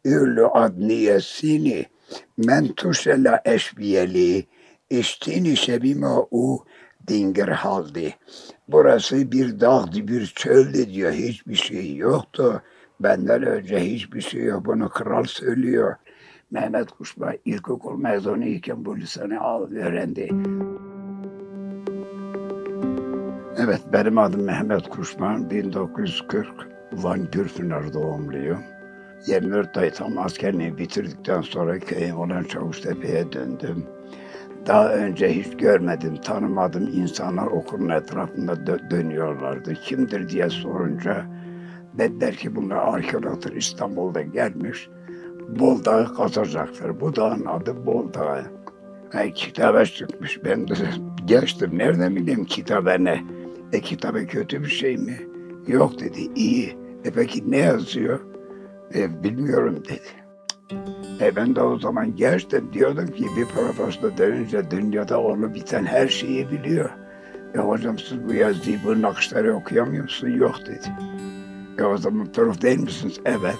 ürlü adniyesini mentuşela eşbiyeli istini şebima u dingir haldi. Burası bir dağdı, bir çöldü diyor. Hiçbir şey yoktu. Benden önce hiçbir şey yok. Bunu kral söylüyor. Mehmet Kuşba ilkokul mezunu iken bu lisanı öğrendi. Evet, benim adım Mehmet Kuşman. 1940 Van Gürpınar doğumluyum. 24 ay tam askerliği bitirdikten sonra köyüm olan Çavuştepe'ye döndüm. Daha önce hiç görmedim, tanımadığım insanlar okulun etrafında dönüyorlardı. Kimdir diye sorunca dediler ki bunlar arkeologlar İstanbul'da gelmiş. Bol Dağı kazacaklar. Bu dağın adı Bol Dağı. Kitabe çıkmış. Ben de geçtim. Nereden bileyim kitabe ne? Kitabe kötü bir şey mi? Yok dedi. İyi. Peki ne yazıyor? Bilmiyorum dedi. Ben de o zaman gençtim. Diyordum ki bir profesör dönünce dünyada olup biten her şeyi biliyor. Hocam siz bu yazıyı, bu nakışları okuyamıyor musunuz? Yok dedi. O zaman prof değil misiniz? Evet.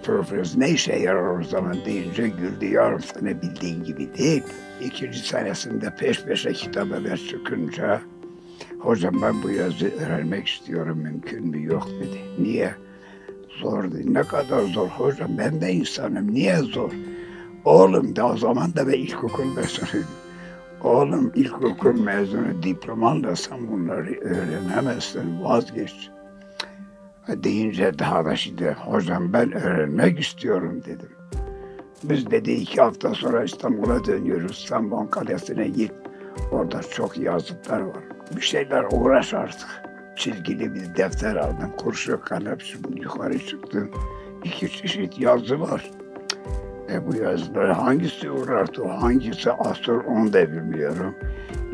Profesör ne işe yarar o zaman deyince güldü. Yarım sene bildiğin gibi değil. İkinci senesinde peş peşe kitabeler çıkınca hocam ben bu yazıyı öğrenmek istiyorum, mümkün mü? Yok dedi. Niye? Zor dedi. Ne kadar zor hocam, ben de insanım, niye zor? Oğlum da o zaman da ben ilkokul mezunuyum. Oğlum ilkokul mezunu diplomanla sen bunları öğrenemezsin, vazgeç. Deyince daha da şimdi hocam ben öğrenmek istiyorum dedim. Biz dedi 2 hafta sonra İstanbul'a dönüyoruz. Samban Kalesi'ne git. Orada çok yazıtlar var. Bir şeyler uğraş artık. Çizgili bir defter aldım. Kurşun kalem şimdi yukarı çıktım. 2 çeşit yazı var. Bu yazıları hangisi Urartu, hangisi Asur onu da bilmiyorum.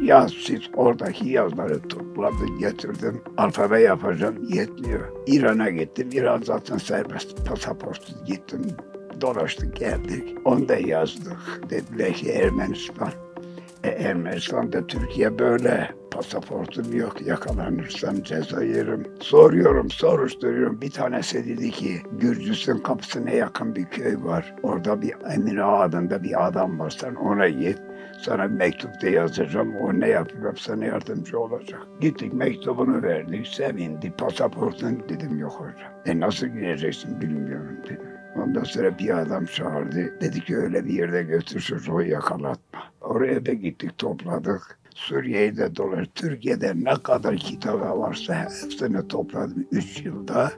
Yaz siz oradaki yazıları topladım, getirdim. Alfabe yapacağım, yetmiyor. İran'a gittim. İran zaten serbest, pasaportsuz gittim. Dolaştık geldik. Onu da yazdık. Dediler ki Ermenistan. Ermenistan'da Türkiye böyle. Pasaportum yok, yakalanırsam ceza yerim. Soruyorum, soruşturuyorum. Bir tanesi dedi ki Gürcistan kapısına yakın bir köy var. Orada bir Emine adında bir adam var. Sen ona git. Sana bir mektup da yazacağım. O ne yapıyor? Sana yardımcı olacak. Gittik, mektubunu verdik. Sevindi. Pasaportun dedim yok hocam. Nasıl gideceksin bilmiyorum dedim. Ondan sonra bir adam çağırdı. Dedi ki öyle bir yerde götür çocuğu yakalatma. Oraya da gittik, topladık. Suriye'yi de dolaştık. Türkiye'de ne kadar kitap varsa hepsini topladım. 3 yılda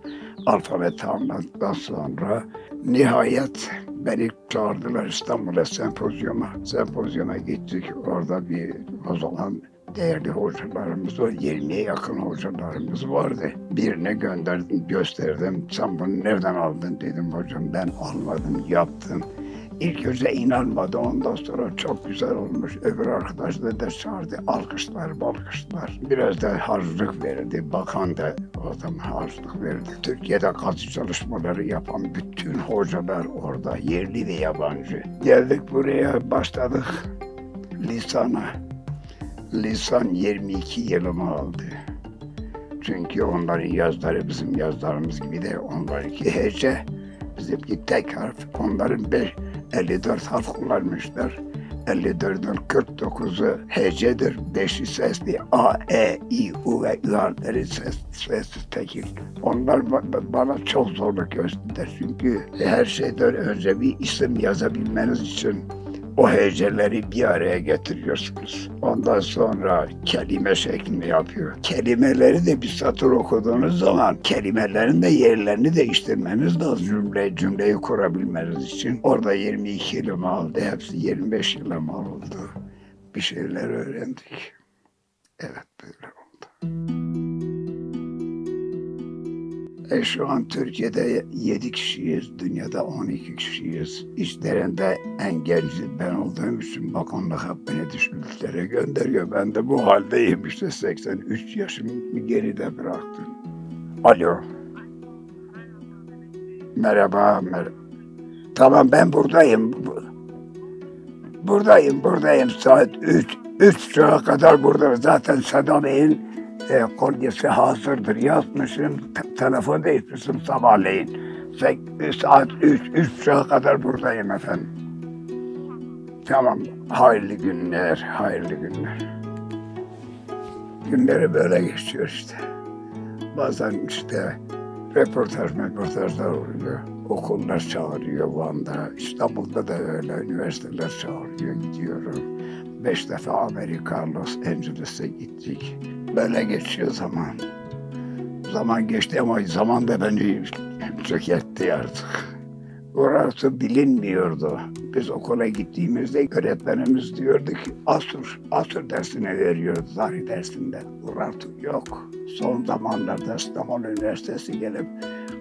alfabet anlattıktan sonra nihayet beni çağırdılar İstanbul'a sempozyuma. Sempozyuma gittik. Orada o zaman değerli hocalarımız var. 20'ye yakın hocalarımız vardı. Birine gönderdim, gösterdim. Sen bunu nereden aldın dedim hocam. Ben almadım, yaptım. İlk önce inanmadı. Ondan sonra çok güzel olmuş. Öbür arkadaşlar da çağırdı. Alkışlar. Biraz da harçlık verdi. Bakan da o zaman harçlık verdi. Türkiye'de kazı çalışmaları yapan bütün hocalar orada. Yerli ve yabancı. Geldik buraya, başladık lisana. Lisan 22 yılımı aldı. Çünkü onların yazıları bizim yazılarımız gibi de onlarınki hece, bizimki tek harf. Onların 54 harf kullanmışlar. 54'ün 49'u hecedir, 5'i sesli A, E, I, U ve Ü harfleri sessiz tekil. Onlar bana çok zorluk gösterdi. Çünkü her şeyden önce bir isim yazabilmeniz için o heceleri bir araya getiriyorsunuz. Ondan sonra kelime şeklinde yapıyor. Kelimeleri de bir satır okuduğunuz zaman kelimelerin de yerlerini değiştirmeniz lazım cümleyi kurabilmeniz için. Orada 22 yılım aldı. Hepsi 25 yılım oldu. Bir şeyler öğrendik. Evet, böyle oldu. Şu an Türkiye'de 7 kişiyiz, dünyada 12 kişiyiz. İşlerinde en genci ben olduğum için bakanlık hep beni düşmüşlere gönderiyor. Ben de bu haldeyim işte 83 yaşımı geride bıraktım. Alo. Merhaba. Tamam ben buradayım. Buradayım. Saat 3'e kadar burada. Zaten Seda Bey'in kolyesi hazırdır. Yazmışım, telefon değiştirdim sabahleyin. Saat 3'e kadar buradayım efendim. Tamam, hayırlı günler, hayırlı günler. Günleri böyle geçiyor işte. Bazen işte reportajlar oluyor. Okullar çağırıyor Van'da, İstanbul'da da öyle, üniversiteler çağırıyor, gidiyorum. 5 defa Amerika, Los Angeles'e gittik. Böyle geçiyor zaman. Zaman geçti ama zaman da beni çökertti artık. Orası bilinmiyordu. Biz okula gittiğimizde öğretmenimiz diyordu ki asır dersine veriyordu, tarih dersinde. Orası yok. Son zamanlarda İstanbul Üniversitesi gelip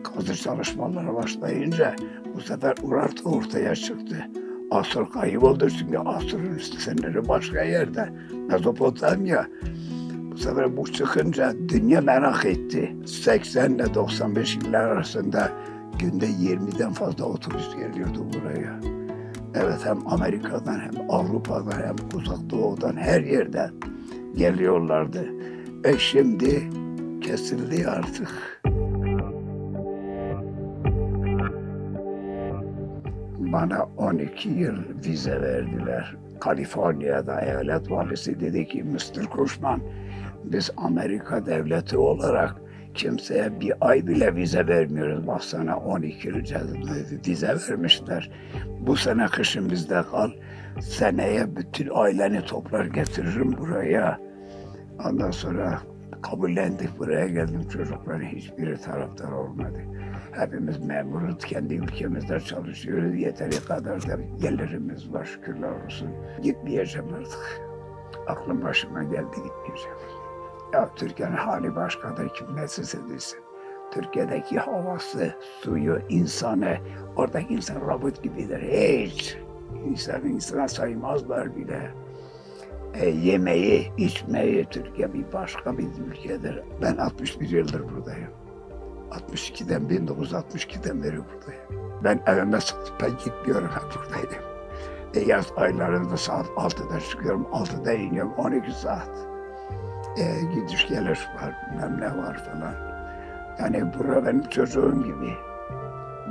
kazı çalışmalara başlayınca bu sefer Urartu ortaya çıktı. Asır kayboldu çünkü asırın üstleri başka yerde. Mezopotamya. Bu sefer bu çıkınca dünya merak etti. 80 ile 95 yıllar arasında günde 20'den fazla otobüs geliyordu buraya. Evet, hem Amerika'dan hem Avrupa'dan hem Uzak Doğu'dan her yerden geliyorlardı. Şimdi kesildi artık. Bana 12 yıl vize verdiler. Kaliforniya'da eyalet valisi dedi ki Mr. Kuşman, biz Amerika devleti olarak kimseye bir ay bile vize vermiyoruz. Bak sana 12 yıl vize vermişler. Bu sene kışın bizde kal. Seneye bütün aileni toplar getiririm buraya. Ondan sonra kabullendik, buraya geldim. Çocukların hiçbiri taraftar olmadı. Hepimiz memuruz, kendi ülkemizde çalışıyoruz. Yeteri kadar da gelirimiz var, şükürler olsun. Gitmeyeceğim artık. Aklım başıma geldi, gitmeyeceğim. Ya Türkiye'nin hali başkadır, kim meses edilsin. Türkiye'deki havası, suyu, insanı, oradaki insan robot gibidir. Hiç insana saymazlar bile. Yemeği, içmeyi, Türkiye bir başka bir ülkedir. Ben 61 yıldır buradayım. 1962'den beri buradayım. Ben evime pek gitmiyorum, hep buradayım. Yaz aylarında saat 6'da çıkıyorum, 6'da iniyorum, 12 saat. Gidiş geliş var, bilmem ne var falan. Yani burası benim çocuğum gibi.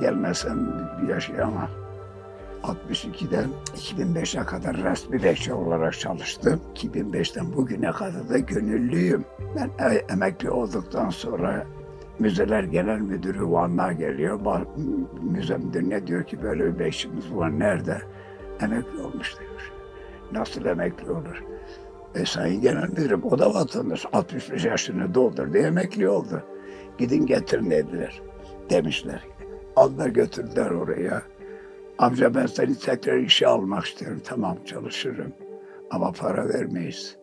Gelmesem yaşayamam. 62'den 2005'e kadar resmi bekçi olarak çalıştım. 2005'ten bugüne kadar da gönüllüyüm. Ben emekli olduktan sonra Müzeler Genel Müdürü Van'dan geliyor. Müze müdürüne diyor ki böyle bir bekçimiz var, nerede? Emekli olmuş diyor. Nasıl emekli olur? Sayın Genel Müdürüm, o da vatandaş, 65 yaşını doldurdu, emekli oldu. Gidin getirin dediler, demişler. Aldılar götürdüler oraya. Amca ben seni tekrar işe almak istiyorum. Tamam, çalışırım ama para vermeyiz.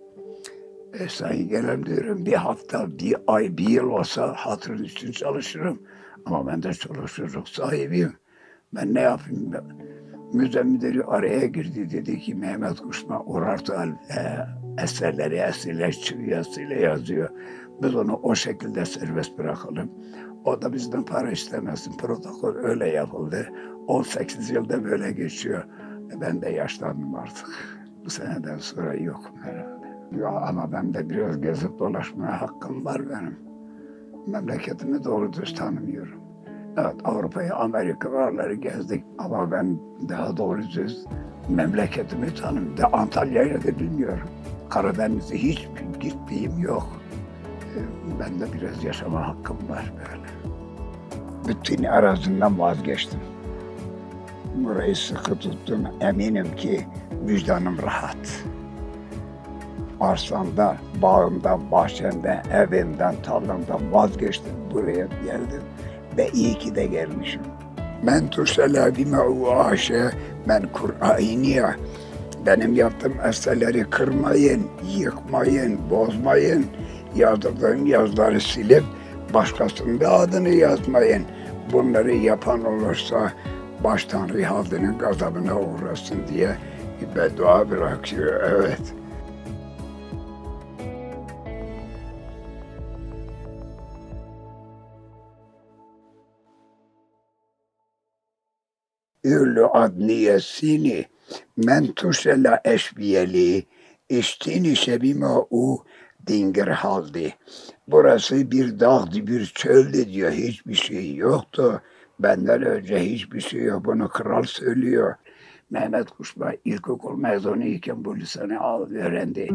Sayın Genel Müdürüm, bir hafta, bir ay, bir yıl olsa hatırın için çalışırım. Ama ben de çoluk çocuk sahibiyim. Ben ne yapayım? Müze müdürü araya girdi, dedi ki Mehmet Kuşman Urartu eserleri esirler çiviyasıyla yazıyor. Biz onu o şekilde serbest bırakalım. O da bizden para istemesin. Protokol öyle yapıldı. 18 yılda böyle geçiyor. Ben de yaşlandım artık. Bu seneden sonra yokum herhalde. Ya ama ben de biraz gezip dolaşmaya hakkım var benim. Memleketimi doğru düz tanımıyorum. Evet, Avrupa'yı, Amerika oraları gezdik ama ben daha doğru düz memleketimi tanımıyorum. Antalya'yı da bilmiyorum. Karadeniz'e hiç gittiğim yok. Ben de biraz yaşama hakkım var böyle. Bütün arazimden vazgeçtim. Burayı sıkı tuttum. Eminim ki vicdanım rahat. Arsanda, bağımdan, bahçemden, evimden, tarlamdan vazgeçtim. Buraya geldim ve iyi ki de gelmişim. Men tuşela bime aşe men Kur'aniye. Benim yaptığım eserleri kırmayın, yıkmayın, bozmayın. Yazdırdığım yazıları silip başkasının da adını yazmayın. Bunları yapan olursa baş Tanrı halkının gazabına uğrasın diye bir beddua bırakıyor. Evet. Ürlü adniyesini men tuşela eşbiyeli iştini şebima u dingir haldi. Burası bir dağdı, bir çöldü diyor. Hiçbir şey yoktu. Benden önce hiçbir şey yok. Bunu kral söylüyor. Mehmet Kuşman ilkokul mezunu iken bu lisanı öğrendi.